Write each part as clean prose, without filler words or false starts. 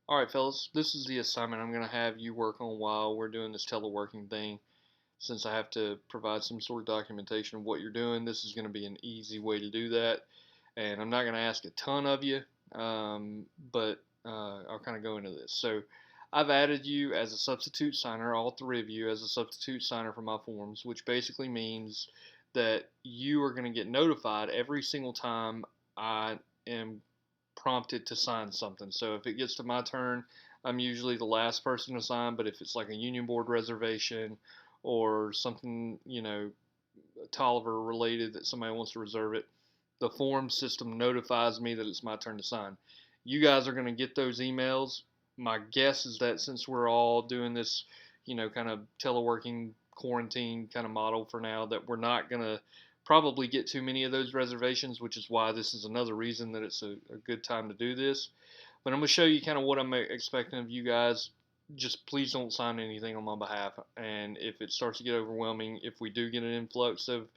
Alright, fellas, this is the assignment I'm going to have you work on while we're doing this teleworking thing. Since I have to provide some sort of documentation of what you're doing, this is going to be an easy way to do that. And I'm not going to ask a ton of you, but I'll kind of go into this. So, I've added you as a substitute signer, all three of you as a substitute signer for my forms, which basically means that you are going to get notified every single time I am prompted to sign something. So if it gets to my turn, I'm usually the last person to sign, but if it's like a union board reservation or something, Tolliver related that somebody wants to reserve it, the form system notifies me that it's my turn to sign. You guys are going to get those emails. My guess is that since we're all doing this, kind of teleworking quarantine kind of model for now, that we're not going to probably get too many of those reservations, which is why this is another reason that it's a good time to do this. But I'm going to show you kind of what I'm expecting of you guys. Just please don't sign anything on my behalf. And if it starts to get overwhelming, if we do get an influx of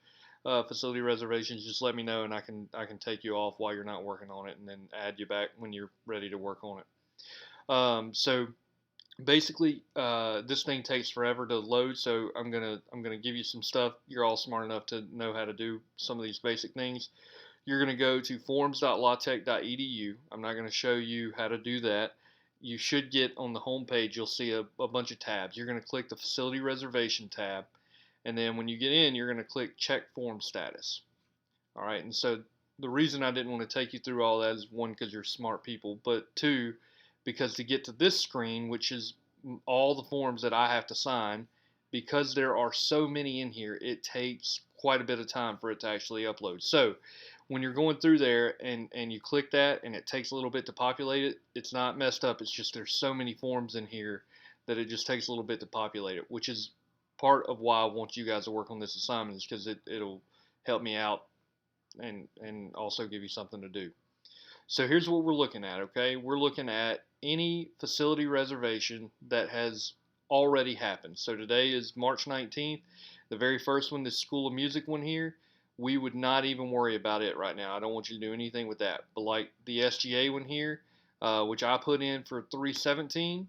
facility reservations, just let me know, and I can take you off while you're not working on it, and then add you back when you're ready to work on it. So basically, this thing takes forever to load, so I'm gonna give you some stuff. You're all smart enough to know how to do some of these basic things. You're gonna go to forms.lawtech.edu. I'm not gonna show you how to do that. You should get on the home page. You'll see a bunch of tabs. You're gonna click the facility reservation tab, and then when you get in, you're gonna click check form status. All right, and so the reason I didn't want to take you through all that is one, because you're smart people, but two, because to get to this screen, which is all the forms that I have to sign, because there are so many in here, it takes quite a bit of time for it to actually upload. So when you're going through there and you click that and it takes a little bit to populate it, it's not messed up. It's just there's so many forms in here that it just takes a little bit to populate it, which is part of why I want you guys to work on this assignment, is because it'll help me out and also give you something to do. So here's what we're looking at, okay? We're looking at any facility reservation that has already happened. So today is March 19th. The very first one, the School of Music one here, we would not even worry about it right now. I don't want you to do anything with that. But like the SGA one here, which I put in for 317,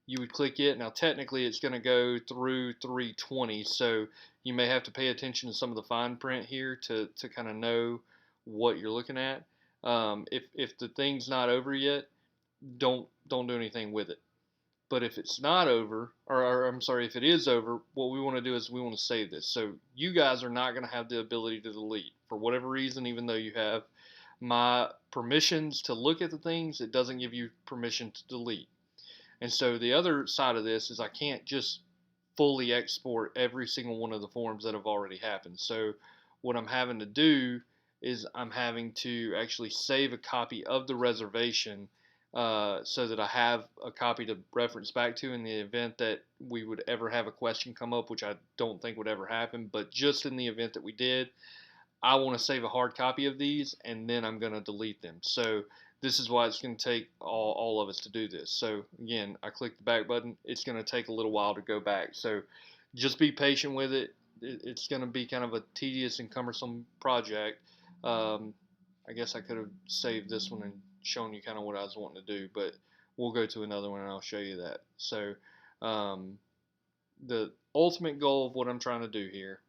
you would click it. Now technically it's going to go through 320, so you may have to pay attention to some of the fine print here to kind of know what you're looking at. If the thing's not over yet, don't do anything with it. But if it's not over, or I'm sorry, if it is over, what we want to do is we want to save this. So you guys are not going to have the ability to delete for whatever reason, even though you have my permissions to look at the things, it doesn't give you permission to delete. And so the other side of this is I can't just fully export every single one of the forms that have already happened. So what I'm having to do is I'm having to actually save a copy of the reservation, so that I have a copy to reference back to in the event that we would ever have a question come up, which I don't think would ever happen. But just in the event that we did, I want to save a hard copy of these, and then I'm going to delete them. So this is why it's going to take all of us to do this. So again, I click the back button. It's going to take a little while to go back. So just be patient with it. It's going to be kind of a tedious and cumbersome project. I guess I could have saved this one and shown you kind of what I was wanting to do, but we'll go to another one and I'll show you that. So the ultimate goal of what I'm trying to do here,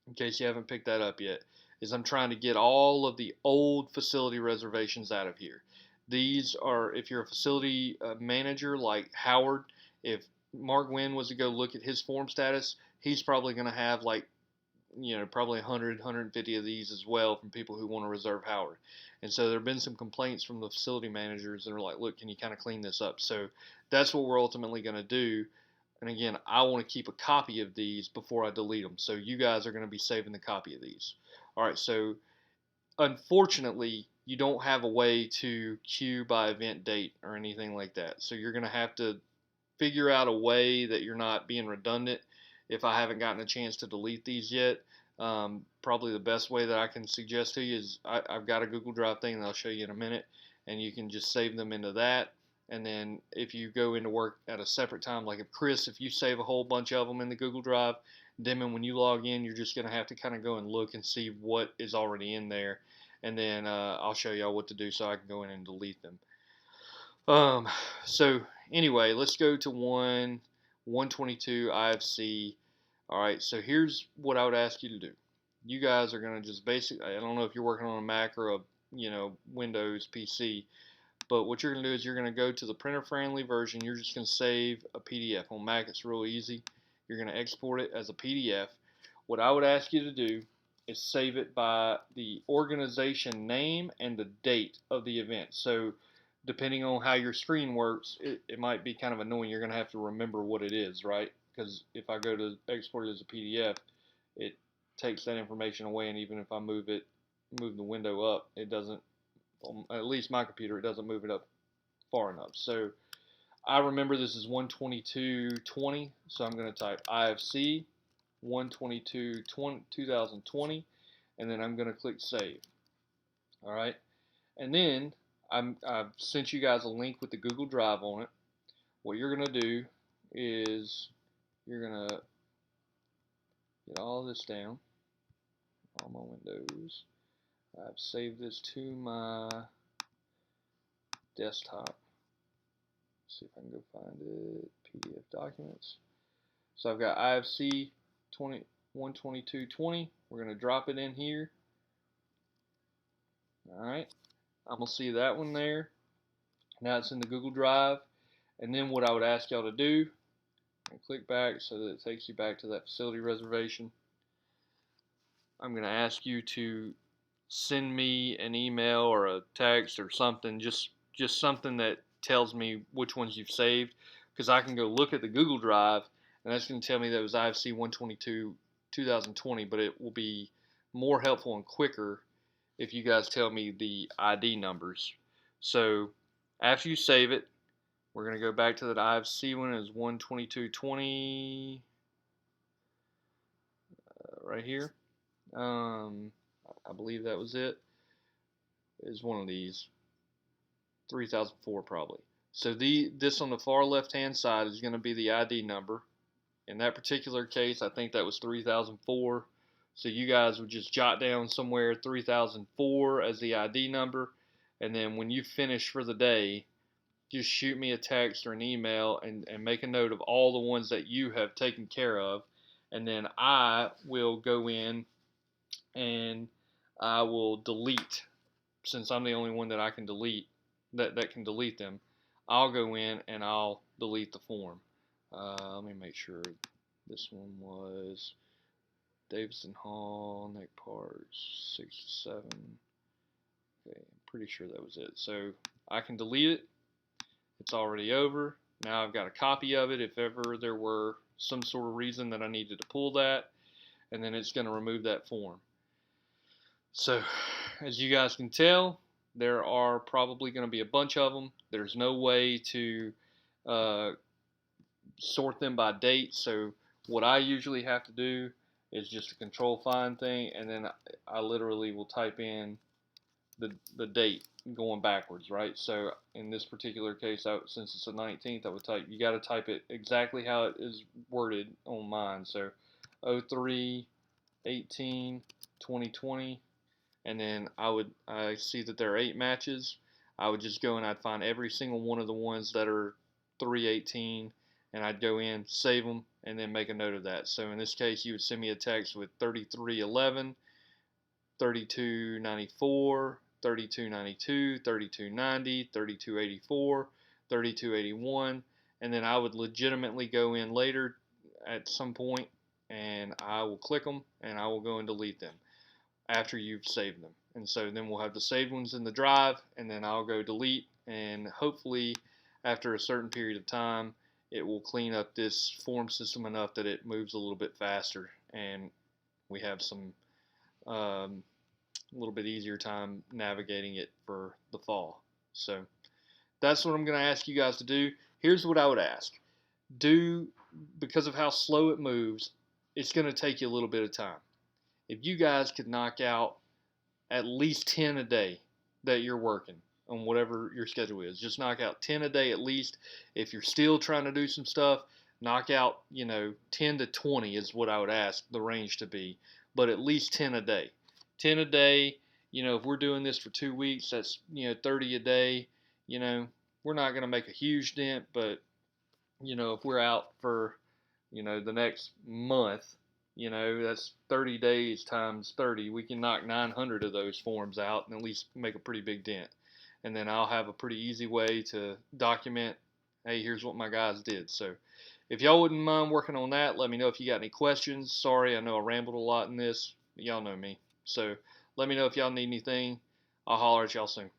in case you haven't picked that up yet, is I'm trying to get all of the old facility reservations out of here. These are, if you're a facility manager like Howard, if Mark Wynn was to go look at his form status, he's probably going to have like, probably 100, 150 of these as well from people who want to reserve Howard. And so there have been some complaints from the facility managers that are like, look, can you kind of clean this up? So that's what we're ultimately going to do. And again, I want to keep a copy of these before I delete them. So you guys are going to be saving the copy of these. All right, so unfortunately, you don't have a way to queue by event date or anything like that. So you're going to have to figure out a way that you're not being redundant. If I haven't gotten a chance to delete these yet, probably the best way that I can suggest to you is I've got a Google Drive thing that I'll show you in a minute, and you can just save them into that. And then if you go into work at a separate time, like if you save a whole bunch of them in the Google Drive, then when you log in, you're just going to have to kind of go and look and see what is already in there. And then I'll show y'all what to do so I can go in and delete them. Um, so anyway, let's go to 122 IFC. All right, so here's what I would ask you to do. You guys are gonna just I don't know if you're working on a Mac or a Windows PC, but what you're gonna do is you're gonna go to the printer friendly version. You're just gonna save a PDF. On Mac, it's real easy. You're gonna export it as a PDF. What I would ask you to do is save it by the organization name and the date of the event. So depending on how your screen works, it might be kind of annoying. You're going to have to remember what it is, right? Because if I go to export it as a PDF, it takes that information away, and even if I move the window up, it doesn't, at least my computer, it doesn't move it up far enough. So I remember this is 122.20, so I'm going to type IFC 122.2020, and then I'm going to click save. All right, and then I've sent you guys a link with the Google Drive on it. What you're going to do is you're going to get all this down, all my windows. I've saved this to my desktop. Let's see if I can go find it. PDF documents. So I've got IFC 122.20. We're going to drop it in here. Alright, I'm going to see that one there. Now it's in the Google Drive. And then what I would ask y'all to do, and click back so that it takes you back to that facility reservation. I'm going to ask you to send me an email or a text or something, just something that tells me which ones you've saved, because I can go look at the Google Drive and that's going to tell me that it was IFC 122 2020, but it will be more helpful and quicker if you guys tell me the ID numbers. So after you save it, we're going to go back to that IFC one as 122.20 right here. I believe that was it. Is one of these 3004 probably. So this on the far left hand side is going to be the ID number. In that particular case, I think that was 3004. So you guys would just jot down somewhere 3004 as the ID number, and then when you finish for the day, just shoot me a text or an email and make a note of all the ones that you have taken care of, and then I will go in and I will delete, since I'm the only one that I can delete, that can delete them. I'll go in and I'll delete the form. Let me make sure this one was Davidson Hall, neck parts, 67. Okay, I'm pretty sure that was it. So I can delete it. It's already over. Now I've got a copy of it if ever there were some sort of reason that I needed to pull that, and then it's going to remove that form. So as you guys can tell, there are probably going to be a bunch of them. There's no way to sort them by date, so what I usually have to do is just a control find thing, and then I literally will type in the date going backwards, right? So in this particular case, since it's the 19th, I would type, you got to type it exactly how it is worded on mine. So 03/18/2020, and then I see that there are 8 matches. I would just go and I'd find every single one of the ones that are 3/18, and I'd go in, save them, and then make a note of that. So in this case, you would send me a text with 3311, 3294, 3292, 3290, 3284, 3281, and then I would legitimately go in later at some point and I will click them and I will go and delete them after you've saved them. And so then we'll have the saved ones in the drive, and then I'll go delete, and hopefully after a certain period of time it will clean up this form system enough that it moves a little bit faster and we have some a little bit easier time navigating it for the fall. So that's what I'm going to ask you guys to do. Here's what I would ask. Because of how slow it moves, it's going to take you a little bit of time. If you guys could knock out at least 10 a day that you're working on whatever your schedule is, just knock out 10 a day at least. If you're still trying to do some stuff, knock out, 10 to 20 is what I would ask the range to be, but at least 10 a day. 10 a day, if we're doing this for 2 weeks, that's, 30 a day, we're not going to make a huge dent, but if we're out for, the next month, that's 30 days times 30. We can knock 900 of those forms out and at least make a pretty big dent. And then I'll have a pretty easy way to document, hey, here's what my guys did. So if y'all wouldn't mind working on that, let me know if you got any questions. Sorry, I know I rambled a lot in this. Y'all know me. So let me know if y'all need anything. I'll holler at y'all soon.